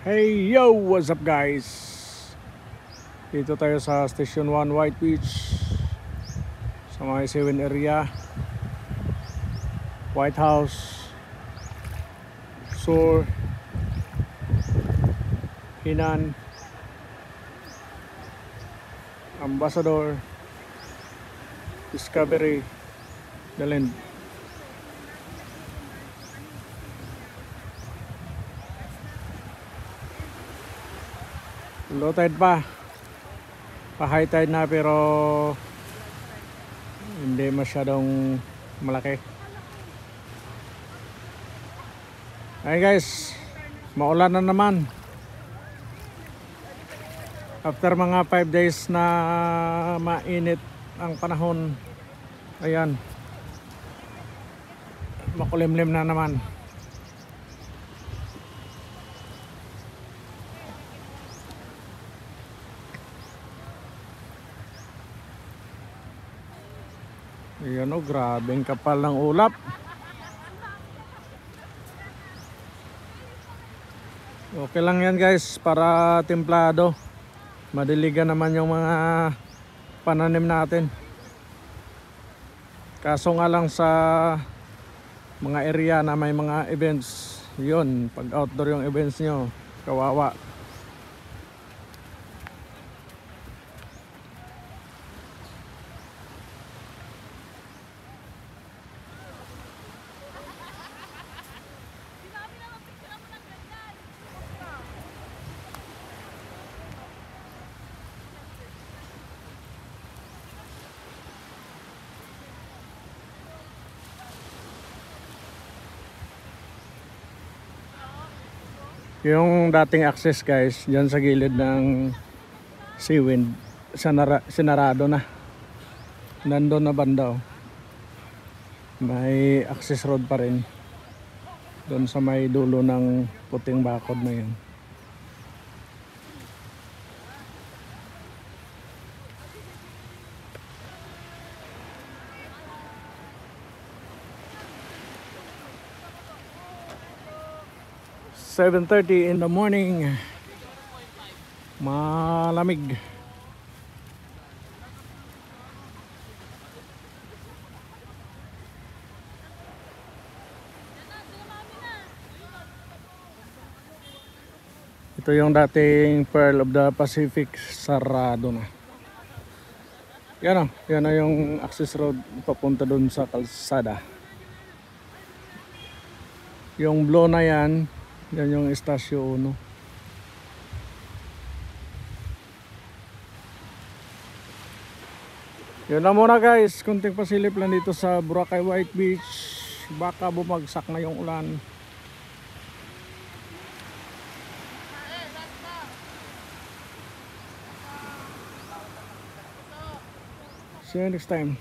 Hey yo, what's up guys? Dito tayo sa Station 1 White Beach sa mga 7 area, White House, Sur, Hinan, Ambassador, Discovery, Dalen. Low tide pa high tide na pero hindi masyadong malaki. Ay guys, maulan na naman after mga 5 days na mainit ang panahon. Ayan, makulimlim na naman. Ayan o, grabeng kapal ng ulap. Okay lang yan guys, para templado. Madiligan naman yung mga pananim natin. Kaso nga lang sa mga area na may mga events, yun, pag outdoor yung events nyo, kawawa. Yung dating access guys, dyan sa gilid ng Seawind, sinarado na. Nandun na banda oh. May access road pa rin doon sa may dulo ng puting bakod na yun. "7:30 in the morning, malamig." Ito yung dating Pearl of the Pacific, sarado na. Yan o, yan o yung access road papunta dun sa kalsada. Yung blue na yan, yan yung Estasyo 1. Yun lang muna guys, kunting pasilip lang dito sa Boracay White Beach. Baka bumagsak na yung ulan. See you next time.